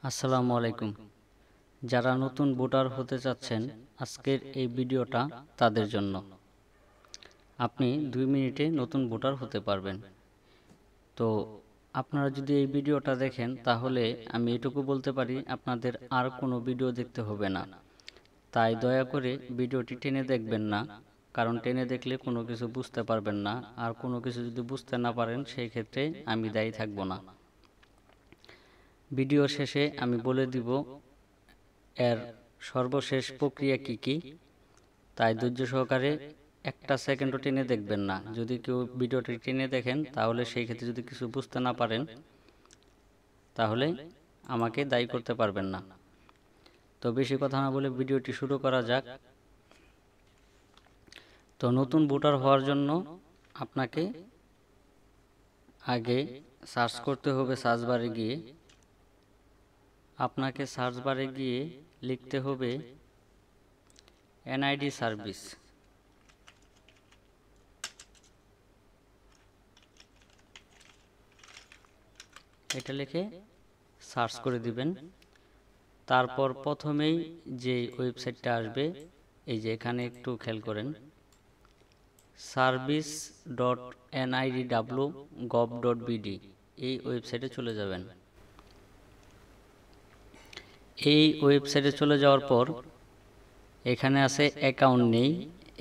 আসসালামু আলাইকুম। যারা নতুন ভোটার হতে চাচ্ছেন, আজকের এই ভিডিওটা তাদের জন্য। আপনি 2 মিনিটে নতুন ভোটার হতে পারবেন। তো আপনারা যদি এই ভিডিওটা দেখেন, তাহলে আমি এটুকু বলতে পারি আপনাদের আর কোনো ভিডিও দেখতে হবে না। তাই দয়া করে ভিডিওটি টেনে দেখবেন না, কারণ টেনে দেখলে কোনো কিছু বুঝতে পারবেন না, আর কোনো কিছু যদি বুঝতে না পারেন সেই ক্ষেত্রে আমি দায়ী থাকব না। ভিডিও শেষে আমি বলে দিব এর সর্বশেষ প্রক্রিয়া কি, তাই ধৈর্য সহকারে একটা সেকেন্ডও টেনে দেখবেন না। যদি কেউ ভিডিওটি টেনে দেখেন, তাহলে সেই ক্ষেত্রে যদি কিছু বুঝতে না পারেন, তাহলে আমাকে দায়ী করতে পারবেন না। তো বেশি কথা না বলে ভিডিওটি শুরু করা যাক। তো নতুন ভোটার হওয়ার জন্য আপনাকে আগে সার্চ করতে হবে। সার্চ বারে গিয়ে লিখতে হবে এনআইডি সার্ভিস। এটা লিখে সার্চ করে দিবেন। তারপর প্রথমেই যে ওয়েবসাইটটা আসবে, এই যে এখানে একটু খেয়াল করেন, service.nidw.gov.bd, এই ওয়েবসাইটে চলে যাবেন। এই ওয়েবসাইটে চলে যাওয়ার পর এখানে আছে অ্যাকাউন্ট নেই,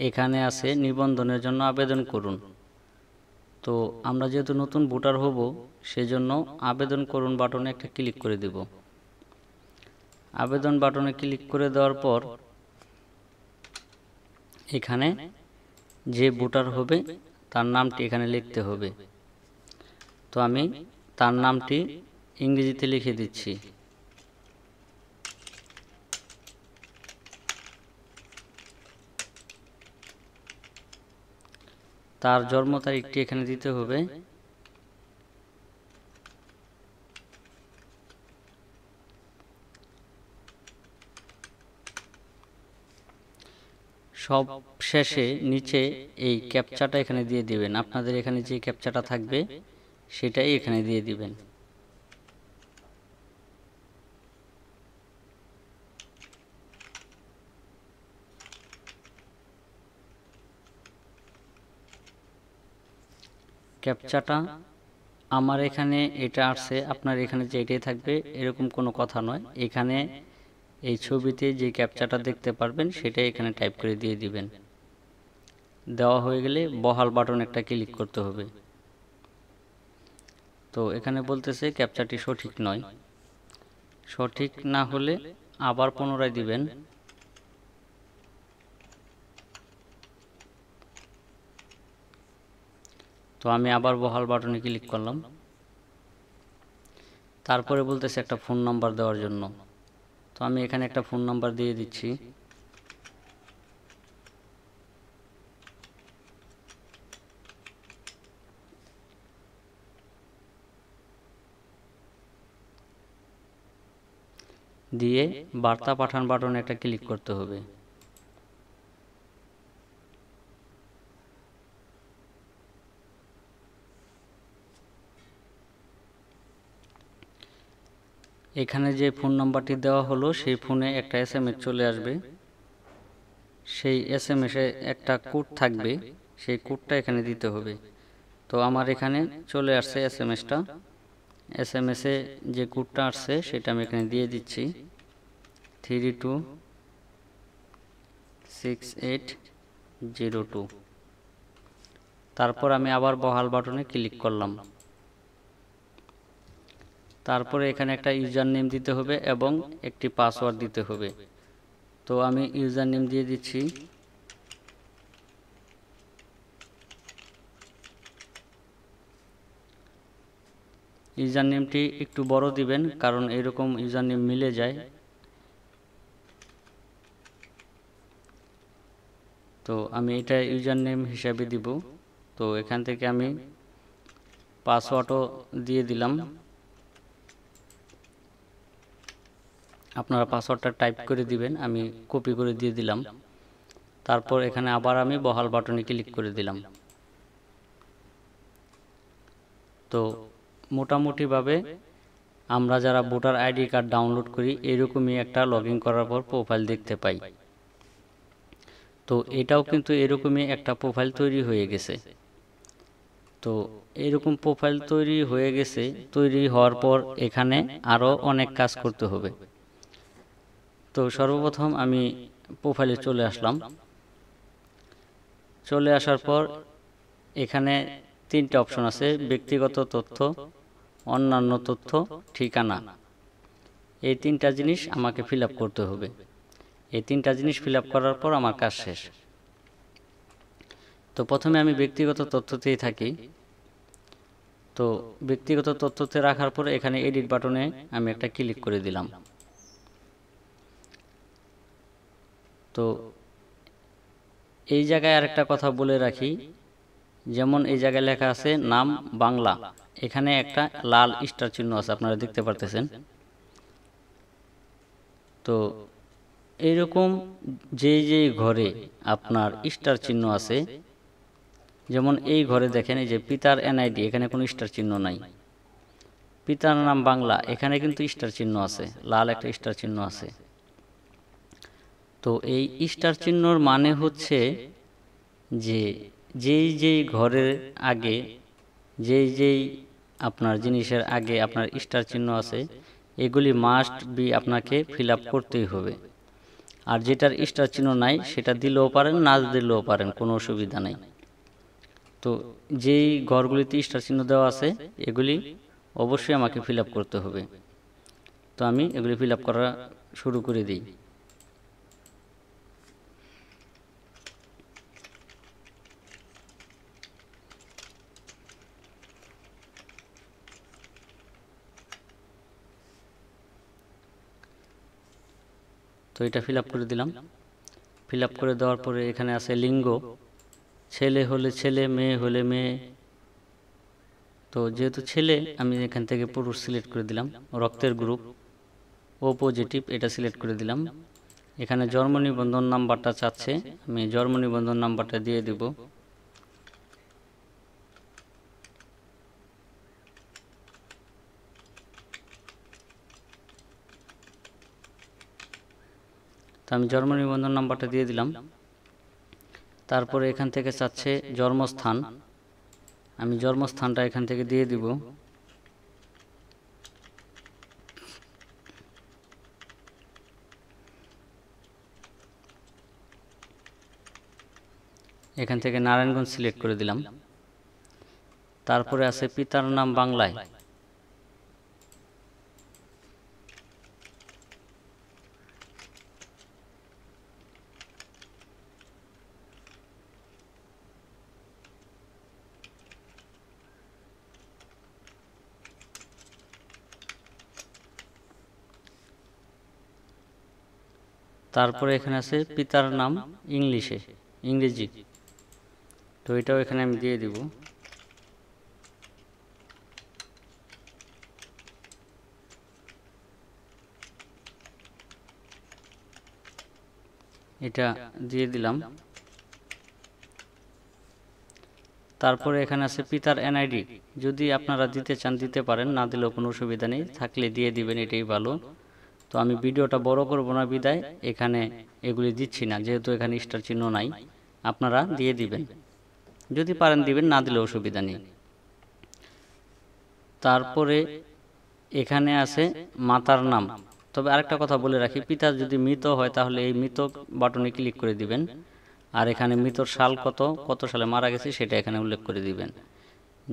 এখানে আছে নিবন্ধনের জন্য আবেদন করুন। তো আমরা যেহেতু নতুন ভোটার হব, সেজন্য আবেদন করুন বাটনে একটা ক্লিক করে দেব। আবেদন বাটনে ক্লিক করে দেওয়ার পর এখানে যে ভোটার হবে তার নামটি এখানে লিখতে হবে। তো আমি তার নামটি ইংরেজিতে লিখে দিচ্ছি। তার জন্ম তারিখটি এখানে দিতে হবে। সব শেষে নিচে এই ক্যাপচাটা এখানে দিয়ে দিবেন। আপনাদের এখানে যে ক্যাপচাটা থাকবে সেটাই এখানে দিয়ে দিবেন। ক্যাপচাটা আমার এখানে এটা আসছে, আপনার এখানে যে এটাই থাকবে এরকম কোনো কথা নয়। এখানে এই ছবিতে যে ক্যাপচাটা দেখতে পারবেন সেটাই এখানে টাইপ করে দিয়ে দিবেন। দেওয়া হয়ে গেলে বহাল বাটন একটা ক্লিক করতে হবে। তো এখানে বলতেছে ক্যাপচাটি সঠিক নয়। সঠিক না হলে আবার পুনরায় দিবেন। তো আমি আবার বহাল বাটনে ক্লিক করলাম। তারপরে বলতেছে একটা ফোন নাম্বার দেওয়ার জন্য। তো আমি এখানে একটা ফোন নাম্বার দিয়ে দিচ্ছি। দিয়ে বার্তা পাঠান বাটনে একটা ক্লিক করতে হবে। এখানে যে ফোন নাম্বারটি দেওয়া হলো সেই ফোনে একটা এসএমএস চলে আসবে। সেই এসএমএসে একটা কোড থাকবে, সেই কোডটা এখানে দিতে হবে। তো আমার এখানে চলে আসছে এসএমএসটা। এসএমএসে যে কোডটা আসছে সেটা আমি এখানে দিয়ে দিচ্ছি, 326802। তারপর আমি আবার বহাল বাটনে ক্লিক করলাম। তারপরে এখানে একটা ইউজার নেম দিতে হবে এবং একটি পাসওয়ার্ড দিতে হবে। তো আমি ইউজার নেম দিয়ে দিচ্ছি। ইউজার নেমটি একটু বড় দিবেন, কারণ এরকম ইউজার নেম মিলে যায়। তো আমি এটা ইউজার নেম হিসাবে দিব। তো এখান থেকে আমি পাসওয়ার্ডও দিয়ে দিলাম। আপনারা পাসওয়ার্ডটা টাইপ করে দিবেন, আমি কপি করে দিয়ে দিলাম। তারপর এখানে আবার আমি বহাল বাটনে ক্লিক করে দিলাম। তো মোটামুটিভাবে আমরা যারা ভোটার আইডি কার্ড ডাউনলোড করি এরকমই একটা লগ ইন করার পর প্রোফাইল দেখতে পাই। তো এটাও কিন্তু এরকমই একটা প্রোফাইল তৈরি হয়ে গেছে। তো এরকম প্রোফাইল তৈরি হয়ে গেছে, তৈরি হওয়ার পর এখানে আরও অনেক কাজ করতে হবে। তো সর্বপ্রথম আমি প্রোফাইলে চলে আসলাম। চলে আসার পর এখানে তিনটে অপশন আছে, ব্যক্তিগত তথ্য, অন্যান্য তথ্য, ঠিকানা। এই তিনটা জিনিস আমাকে ফিল আপ করতে হবে। এই তিনটা জিনিস ফিল আপ করার পর আমার কাজ শেষ। তো প্রথমে আমি ব্যক্তিগত তথ্যতেই থাকি। তো ব্যক্তিগত তথ্যতে রাখার পর এখানে এডিট বাটনে আমি একটা ক্লিক করে দিলাম। তো এই জায়গায় আরেকটা কথা বলে রাখি, যেমন এই জায়গায় লেখা আছে নাম বাংলা, এখানে একটা লাল স্টার চিহ্ন আছে, আপনারা দেখতে পারতেছেন। তো এইরকম যে ঘরে আপনার স্টার চিহ্ন আছে, যেমন এই ঘরে দেখেন এই যে পিতার এনআইডি, এখানে কোনো স্টার চিহ্ন নাই। পিতার নাম বাংলা, এখানে কিন্তু স্টার চিহ্ন আছে, লাল একটা স্টার চিহ্ন আছে। তো এই স্টার চিহ্নর মানে হচ্ছে যে যেই ঘরের আগে যেই আপনার জিনিসের আগে আপনার স্টার চিহ্ন আছে, এগুলি মাস্ট বি আপনাকে ফিল আপ করতেই হবে। আর যেটার স্টার চিহ্ন নাই সেটা দিলেও পারেন, না দিলেও পারেন, কোনো অসুবিধা নেই। তো যেই ঘরগুলিতে স্টার চিহ্ন দেওয়া আছে এগুলি অবশ্যই আমাকে ফিল আপ করতে হবে। তো আমি এগুলি ফিল আপ করা শুরু করে দিই। তো এটা ফিল আপ করে দিলাম। ফিল আপ করে দেওয়ার পরে এখানে আছে লিঙ্গ, ছেলে হলে ছেলে, মেয়ে হলে মেয়ে। তো যেহেতু ছেলে আমি এখান থেকে পুরুষ সিলেক্ট করে দিলাম। রক্তের গ্রুপ ও পজিটিভ, এটা সিলেক্ট করে দিলাম। এখানে জন্ম নিবন্ধন নাম্বারটা চাচ্ছে, আমি জন্ম নিবন্ধন নাম্বারটা দিয়ে দিব। তো আমি জন্ম নিবন্ধন নাম্বারটা দিয়ে দিলাম। তারপরে এখান থেকে চাচ্ছে জন্মস্থান, আমি জন্মস্থানটা এখান থেকে দিয়ে দিব। এখান থেকে নারায়ণগঞ্জ সিলেক্ট করে দিলাম। তারপরে আছে পিতার নাম বাংলায়, তারপরে এখানে আছে পিতার নাম ইংরেজি, তো এটাও এখানে আমি দিয়ে দিব। এটা দিয়ে দিলাম। তারপরে এখানে আছে পিতার এনআইডি, যদি আপনারা দিতে চান দিতে পারেন, না দিলেও কোনো অসুবিধা নেই, থাকলে দিয়ে দিবেন, এটাই ভালো। তো আমি ভিডিওটা বড় করব না বিদায় এখানে এগুলি দিচ্ছি না, যেহেতু এখানে স্টার চিহ্ন নাই। আপনারা দিয়ে দিবেন, যদি পারেন দিবেন, না দিলে অসুবিধা নেই। তারপরে এখানে আছে মাতার নাম। তবে আরেকটা কথা বলে রাখি, পিতা যদি মৃত হয় তাহলে এই মৃত বাটনে ক্লিক করে দিবেন। আর এখানে মৃতর সাল কত সালে মারা গেছে সেটা এখানে উল্লেখ করে দিবেন।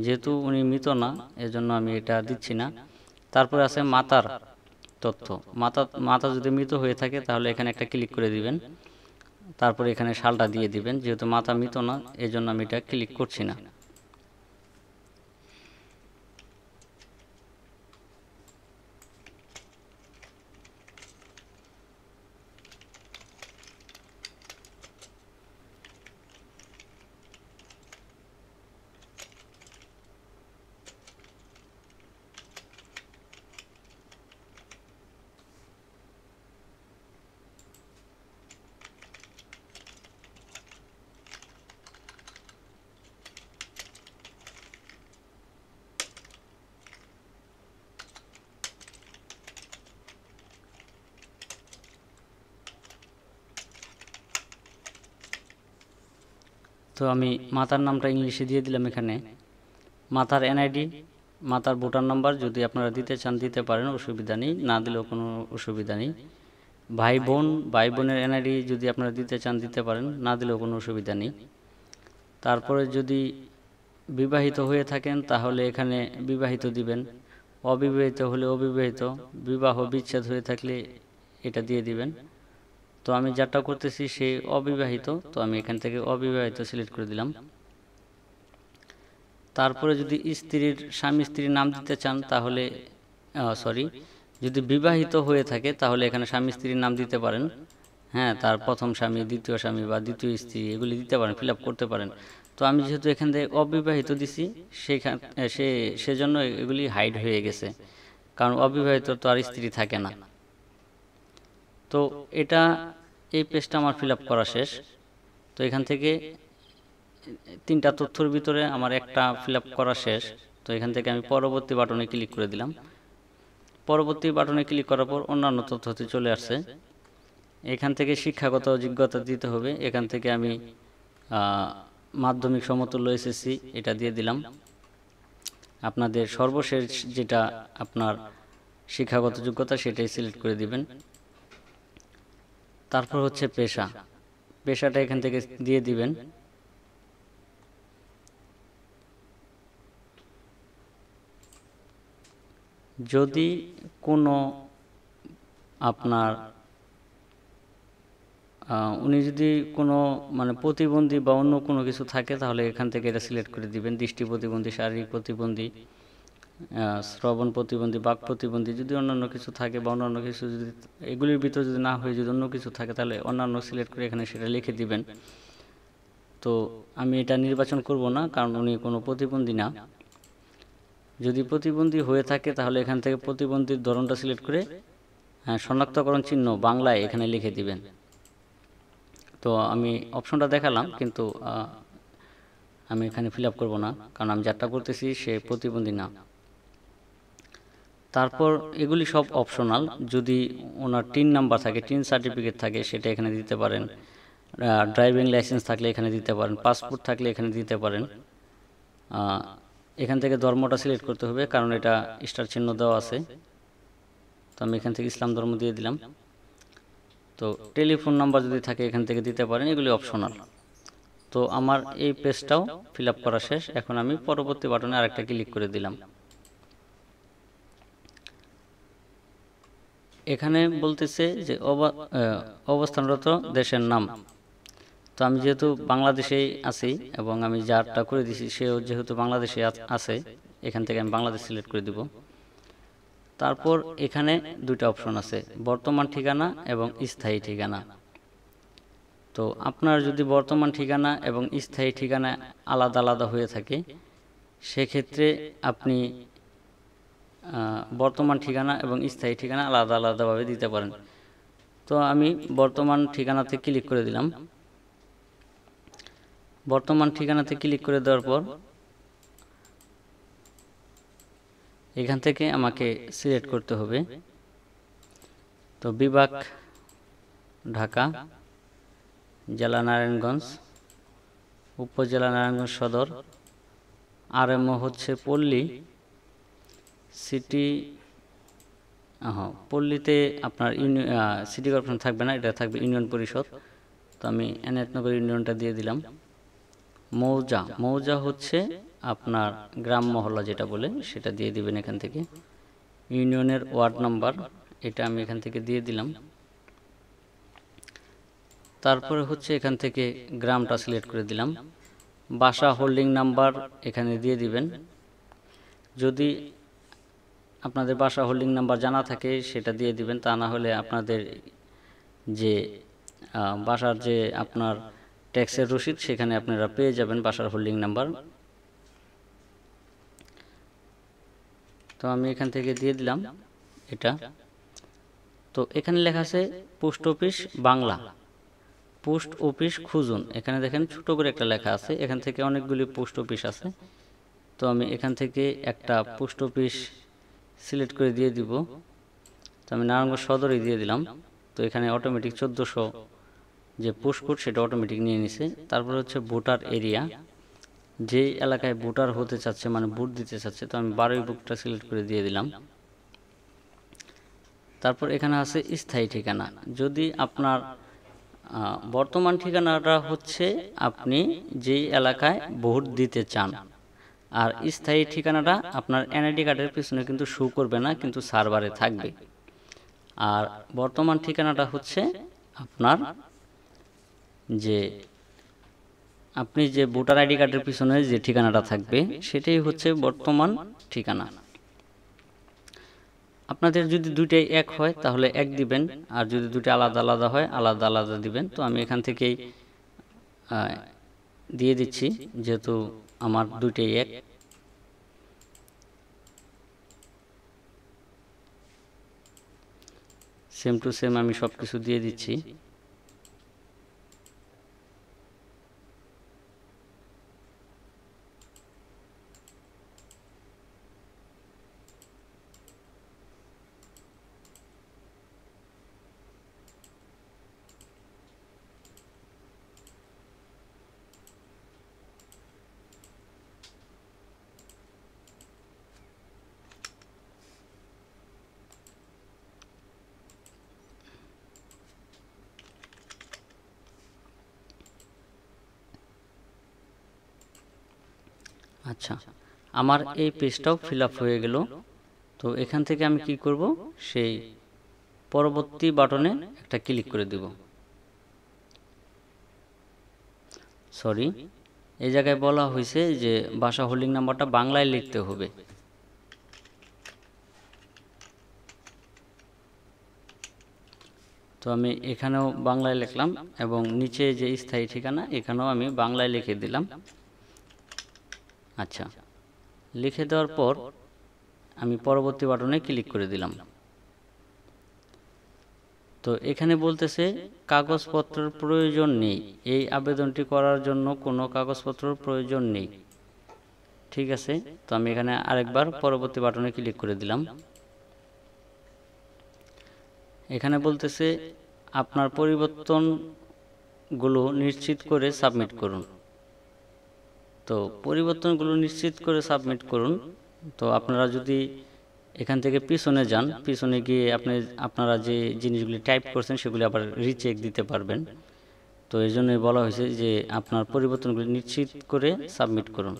যেহেতু উনি মৃত না, এজন্য আমি এটা দিচ্ছি না। তারপরে আছে মাতার তথ্য, মাতা যদি মৃত হয়ে থাকে তাহলে এখানে একটা ক্লিক করে দিবেন। তারপরে এখানে সালটা দিয়ে দিবেন, যেহেতু মাতা মৃত না এজন্য আমি এটা ক্লিক করছি না। তো আমি মাতার নামটা ইংলিশে দিয়ে দিলাম। এখানে মাতার এনআইডি, মাতার ভোটার নাম্বার যদি আপনারা দিতে চান দিতে পারেন, অসুবিধা নেই, না দিলেও কোনো অসুবিধা নেই। ভাই বোনের এনআইডি যদি আপনারা দিতে চান দিতে পারেন, না দিলেও কোনো অসুবিধা নেই। তারপরে যদি বিবাহিত হয়ে থাকেন তাহলে এখানে বিবাহিত দিবেন, অবিবাহিত হলে অবিবাহিত, বিবাহ বিচ্ছেদ হয়ে থাকলে এটা দিয়ে দিবেন। তো আমি যাটা করতেছি সে অবিবাহিত, তো আমি এখান থেকে অবিবাহিত সিলেক্ট করে দিলাম। তারপরে যদি স্বামী স্ত্রীর নাম দিতে চান তাহলে যদি বিবাহিত হয়ে থাকে তাহলে এখানে স্বামী স্ত্রীর নাম দিতে পারেন। হ্যাঁ, তার প্রথম স্বামী, দ্বিতীয় স্বামী বা দ্বিতীয় স্ত্রী এগুলি দিতে পারেন, ফিল আপ করতে পারেন। তো আমি যেহেতু এখান থেকে অবিবাহিত দিছি সেজন্য এগুলি হাইড হয়ে গেছে, কারণ অবিবাহিত তো আর স্ত্রী থাকে না। তো এই পেজটা আমার ফিল আপ করা শেষ। তো এখান থেকে 3টা তথ্যের ভিতরে আমার একটা ফিল আপ করা শেষ। তো এখান থেকে আমি পরবর্তী বাটনে ক্লিক করে দিলাম। পরবর্তী বাটনে ক্লিক করার পর অন্যান্য তথ্যতে চলে আসছে। এখান থেকে শিক্ষাগত যোগ্যতা দিতে হবে। এখান থেকে আমি মাধ্যমিক সমতুল্য এসএসসি এটা দিয়ে দিলাম। আপনাদের সর্বশেষ যেটা আপনার শিক্ষাগত যোগ্যতা সেটাই সিলেক্ট করে দিবেন। তারপর হচ্ছে পেশাটা এখান থেকে দিয়ে দিবেন। যদি কোনো আপনার উনি যদি কোনো প্রতিবন্ধী বা অন্য কোনো কিছু থাকে তাহলে এখান থেকে এটা সিলেক্ট করে দিবেন। দৃষ্টি প্রতিবন্ধী, শারীরিক প্রতিবন্ধী, শ্রবণ প্রতিবন্ধী, বাক প্রতিবন্ধী, যদি অন্যান্য কিছু থাকে বা অন্যান্য কিছু যদি এগুলির ভিতরে যদি না হয়ে যদি অন্য কিছু থাকে তাহলে অন্যান্য সিলেক্ট করে এখানে সেটা লিখে দিবেন। তো আমি এটা নির্বাচন করব না, কারণ উনি কোনো প্রতিবন্ধী না। যদি প্রতিবন্ধী হয়ে থাকে তাহলে এখান থেকে প্রতিবন্ধীর ধরনটা সিলেক্ট করে শনাক্তকরণ চিহ্ন বাংলায় এখানে লিখে দিবেন। তো আমি অপশনটা দেখালাম, কিন্তু আমি এখানে ফিল আপ করবো না, কারণ আমি যারটা করতেছি সে প্রতিবন্ধী না। তারপর এগুলি সব অপশনাল। যদি ওনার টিন নাম্বার থাকে, টিন সার্টিফিকেট থাকে, সেটা এখানে দিতে পারেন। ড্রাইভিং লাইসেন্স থাকলে এখানে দিতে পারেন, পাসপোর্ট থাকলে এখানে দিতে পারেন। এখান থেকে ধর্মটা সিলেক্ট করতে হবে, কারণ এটা স্টার চিহ্ন দেওয়া আছে। তো আমি এখান থেকে ইসলাম ধর্ম দিয়ে দিলাম। তো টেলিফোন নাম্বার যদি থাকে এখান থেকে দিতে পারেন, এগুলি অপশনাল। তো আমার এই পেজটাও ফিল আপ করা শেষ। এখন আমি পরবর্তী বাটনে আরেকটা ক্লিক করে দিলাম। এখানে বলতেছে যে অবস্থানরত দেশের নাম। তো আমি যেহেতু বাংলাদেশেই আছি এবং আমি যারটা করে দিছি সেও যেহেতু বাংলাদেশে আছে, এখান থেকে আমি বাংলাদেশ সিলেক্ট করে দিব। তারপর এখানে 2টা অপশন আছে, বর্তমান ঠিকানা এবং স্থায়ী ঠিকানা। তো আপনার যদি বর্তমান ঠিকানা এবং স্থায়ী ঠিকানা আলাদা আলাদা হয়ে থাকে সেক্ষেত্রে আপনি বর্তমান ঠিকানা এবং স্থায়ী ঠিকানা আলাদা আলাদাভাবে দিতে পারেন। তো আমি বর্তমান ঠিকানাতে ক্লিক করে দিলাম। বর্তমান ঠিকানাতে ক্লিক করে দেওয়ার পর এখান থেকে আমাকে সিলেক্ট করতে হবে। তো বিভাগ ঢাকা, জেলা নারায়ণগঞ্জ, উপজেলা নারায়ণগঞ্জ সদর, আরএমও হচ্ছে পল্লী, সিটি পল্লীতে আপনার সিটি কর্পোরেশন থাকবে না, এটা থাকবে ইউনিয়ন পরিষদ। তো আমি এনায়েতনগর ইউনিয়নটা দিয়ে দিলাম। মৌজা হচ্ছে আপনার গ্রাম মহল্লা যেটা বলে সেটা দিয়ে দিবেন এখান থেকে। ইউনিয়নের ওয়ার্ড নাম্বার এটা আমি এখান থেকে দিয়ে দিলাম। তারপরে হচ্ছে এখান থেকে গ্রামটা সিলেক্ট করে দিলাম। বাসা হোল্ডিং নাম্বার এখানে দিয়ে দিবেন। যদি আপনাদের বাসা হোল্ডিং নাম্বার জানা থাকে সেটা দিয়ে দিবেন, তা না হলে আপনাদের যে বাসার যে আপনার ট্যাক্সের রসিদ সেখানে আপনারা পেয়ে যাবেন বাসার হোল্ডিং নাম্বার। তো আমি এখান থেকে দিয়ে দিলাম এটা। তো এখানে লেখা আছে post office Bangla, post office খুঁজুন। এখানে দেখেন ছোট করে একটা লেখা আছে, এখান থেকে অনেকগুলি পোস্ট অফিস আছে। তো আমি এখান থেকে একটা পোস্ট অফিস সিলেক্ট করে দিয়ে দিব। তো আমি নারায়ণগঞ্জ সদরই দিয়ে দিলাম। তো এখানে অটোমেটিক 1400 যে পোস্টকোড সেটা অটোমেটিক নিয়ে নিছে। তারপর হচ্ছে ভোটার এরিয়া, যে এলাকায় ভোটার হতে চাচ্ছে মানে ভোট দিতে চাচ্ছে, তো আমি 12 বুকটা সিলেক্ট করে দিয়ে দিলাম। তারপর এখানে আছে স্থায়ী ঠিকানা। যদি আপনার বর্তমান ঠিকানাটা হচ্ছে আপনি যেই এলাকায় ভোট দিতে চান, আর স্থায়ী ঠিকানাটা আপনার এনআইডি কার্ডের পিছনে কিন্তু শো করবে না, কিন্তু সার্ভারে থাকবে। আর বর্তমান ঠিকানাটা হচ্ছে আপনার যে আপনি যে ভোটার আইডি কার্ডের পিছনে যে ঠিকানাটা থাকবে সেটাই হচ্ছে বর্তমান ঠিকানা। আপনাদের যদি দুইটাই এক হয় তাহলে এক দিবেন, আর যদি দুটো আলাদা আলাদা হয় আলাদা আলাদা দিবেন। তো আমি এখান থেকেই দিয়ে দিচ্ছি, যেহেতু আমার দুইটাই এক। সেম টু সেম আমি সব কিছু দিয়ে দিচ্ছি। আচ্ছা, আমার এই পেজটাও ফিল আপ হয়ে গেল। তো এখান থেকে আমি কি করব, সেই পরবর্তী বাটনে একটা ক্লিক করে দেব। সরি, এই জায়গায় বলা হয়েছে যে ভাষা হোল্ডিং নাম্বারটা বাংলায় লিখতে হবে। তো আমি এখানেও বাংলায় লিখলাম এবং নিচে যে স্থায়ী ঠিকানা এখানেও আমি বাংলায় লিখে দিলাম। আচ্ছা, লিখে দেওয়ার পর আমি পরবর্তী বাটনে ক্লিক করে দিলাম। তো এখানে বলতেছে কাগজপত্রের প্রয়োজন নেই, এই আবেদনটি করার জন্য কোনো কাগজপত্রের প্রয়োজন নেই। ঠিক আছে, তো আমি এখানে আরেকবার পরবর্তী বাটনে ক্লিক করে দিলাম। এখানে বলতেছে আপনার পরিবর্তনগুলো নিশ্চিত করে সাবমিট করুন। তো পরিবর্তনগুলো নিশ্চিত করে সাবমিট করুন। তো আপনারা যদি এখান থেকে পিছনে যান, পিছনে গিয়ে আপনারা যে জিনিসগুলি টাইপ করছেন সেগুলি আবার রিচেক দিতে পারবেন। তো এই জন্যই বলা হয়েছে যে আপনার পরিবর্তনগুলি নিশ্চিত করে সাবমিট করুন।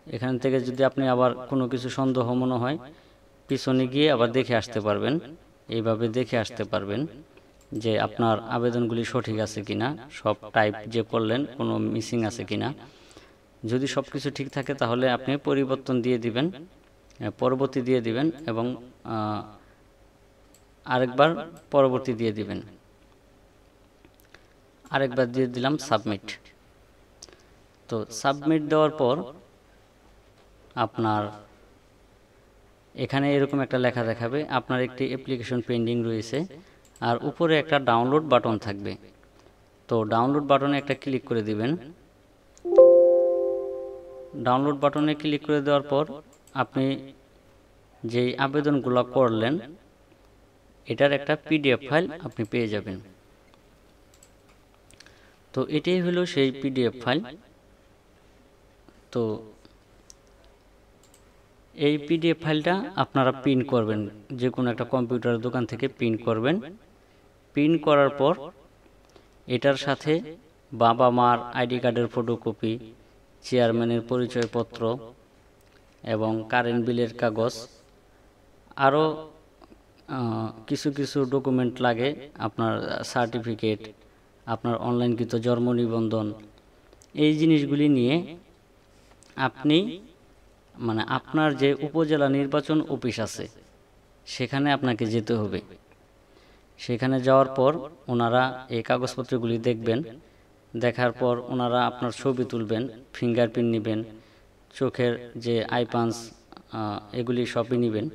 এখান থেকে যদি আপনি আবার কোনো কিছু সন্দেহ মনে হয় পিছনে গিয়ে আবার দেখে আসতে পারবেন, এইভাবে দেখে আসতে পারবেন যে আপনার আবেদনগুলি সঠিক আছে কিনা, সব টাইপ যে করলেন কোনো মিসিং আছে কিনা। যদি সব কিছু ঠিক থাকে তাহলে আপনি পরিবর্তন দিয়ে দিবেন, পরবর্তী দিয়ে দিবেন এবং আরেকবার পরবর্তী দিয়ে দিবেন। আরেকবার দিয়ে দিলাম সাবমিট। তো সাবমিট দেওয়ার পর আপনার এখানে এরকম একটা লেখা দেখাবে আপনার একটি অ্যাপ্লিকেশন পেন্ডিং রয়েছে, আর উপরে একটা ডাউনলোড বাটন থাকবে। তো ডাউনলোড বাটনে একটা ক্লিক করে দিবেন। ডাউনলোড বাটনে ক্লিক করে দেওয়ার পর আপনি যেই আবেদনগুলো করলেন এটার একটা পিডিএফ ফাইল আপনি পেয়ে যাবেন। তো এটাই হলো সেই পিডিএফ ফাইল। তো এই পিডিএফ ফাইলটা আপনারা প্রিন্ট করবেন, যে কোনো একটা কম্পিউটার দোকান থেকে প্রিন্ট করবেন। প্রিন্ট করার পর এটার সাথে বাবা মার আইডি কার্ডের ফটোকপি, চেয়ারম্যানের পরিচয়পত্র এবং কারেন্ট বিলের কাগজ, আরও কিছু কিছু ডকুমেন্ট লাগে, আপনার সার্টিফিকেট, আপনার অনলাইনকৃত জন্ম নিবন্ধন, এই জিনিসগুলি নিয়ে আপনি আপনার যে উপজেলা নির্বাচন অফিস আছে সেখানে আপনাকে যেতে হবে। সেখানে যাওয়ার পর ওনারা এই কাগজপত্রগুলি দেখবেন। দেখার পর ওনারা আপনার ছবি তুলবেন, ফিঙ্গারপ্রিন্ট নেবেন, চোখের যে আই পাঞ্চ এগুলি সবই নেবেন।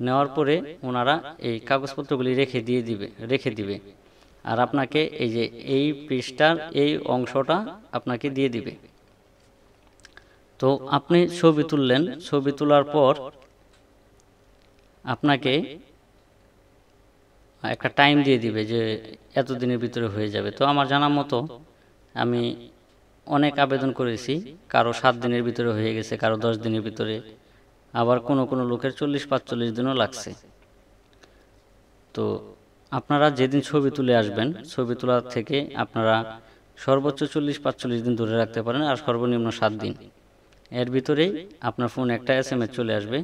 নেওয়ার পরে ওনারা এই কাগজপত্রগুলি রেখে দিবে আর আপনাকে এই যে এই পৃষ্ঠার এই অংশটা আপনাকে দিয়ে দিবে। তো আপনি ছবি তুললেন, ছবি তোলার পর আপনাকে একটা টাইম দিয়ে দিবে যে এতদিনের ভিতরে হয়ে যাবে। তো আমার জানা মতো আমি অনেক আবেদন করেছি, কারো 7 দিনের ভিতরে হয়ে গেছে, কারো 10 দিনের ভিতরে, আবার কোনো কোনো লোকের 40-45 দিনও লাগছে। তো আপনারা যেদিন ছবি তুলে আসবেন, ছবি তোলা থেকে আপনারা সর্বোচ্চ 40-45 দিন ধরে রাখতে পারেন, আর সর্বনিম্ন 7 দিন। এর ভিতরেই আপনার ফোনে একটা SMS চলে আসবে।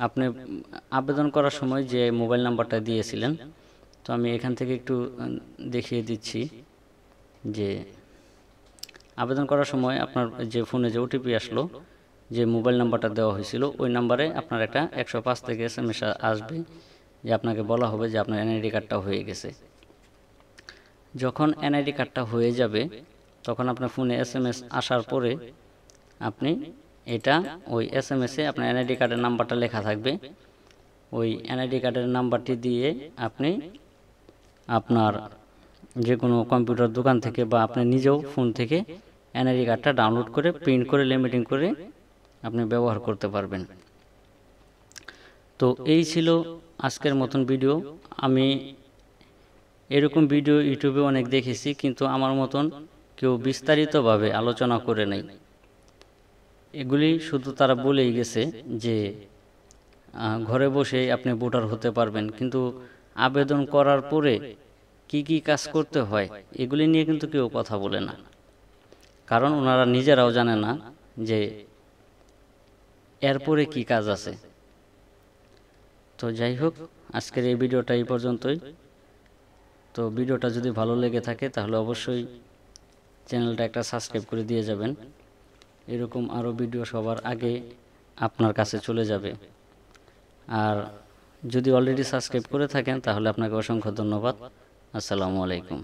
আপনি আবেদন করার সময় যে মোবাইল নাম্বারটা দিয়েছিলেন, তো আমি এখান থেকে একটু দেখিয়ে দিচ্ছি যে আবেদন করার সময় আপনার যে ফোনে যে OTP আসলো, যে মোবাইল নাম্বারটা দেওয়া হয়েছিল, ওই নাম্বারে আপনার একটা 105 থেকে SMS আসবে, যে আপনাকে বলা হবে যে আপনার NID কার্ডটা হয়ে গেছে। যখন NID কার্ডটা হয়ে যাবে তখন আপনার ফোনে SMS আসার পরে আপনি এটা ওই SMS-এ আপনার NID কার্ডের নাম্বারটা লেখা থাকবে। ওই NID কার্ডের নাম্বারটি দিয়ে আপনি আপনার যে কোনো কম্পিউটার দোকান থেকে বা আপনি নিজেও ফোন থেকে NID কার্ডটা ডাউনলোড করে প্রিন্ট করে লেমিনেটিং করে আপনি ব্যবহার করতে পারবেন। তো এই ছিল আজকের মতন ভিডিও। আমি এরকম ভিডিও ইউটিউবে অনেক দেখেছি, কিন্তু আমার মতন কেউ বিস্তারিতভাবে আলোচনা করে নাই। এগুলি শুধু তারা বলেই গেছে যে ঘরে বসে আপনি ভোটার হতে পারবেন, কিন্তু আবেদন করার পরে কি কি কাজ করতে হয় এগুলি নিয়ে কিন্তু কেউ কথা বলে না, কারণ ওনারা নিজেরাও জানে না যে এরপরে কি কাজ আছে। তো যাই হোক, আজকের এই ভিডিওটা এই পর্যন্তই। তো ভিডিওটা যদি ভালো লেগে থাকে তাহলে অবশ্যই চ্যানেলটা একটা সাবস্ক্রাইব করে দিয়ে যাবেন। এরকম আরও ভিডিও সবার আগে আপনার কাছে চলে যাবে। আর যদি অলরেডি সাবস্ক্রাইব করে থাকেন তাহলে আপনাকে অসংখ্য ধন্যবাদ। আসসালামু আলাইকুম।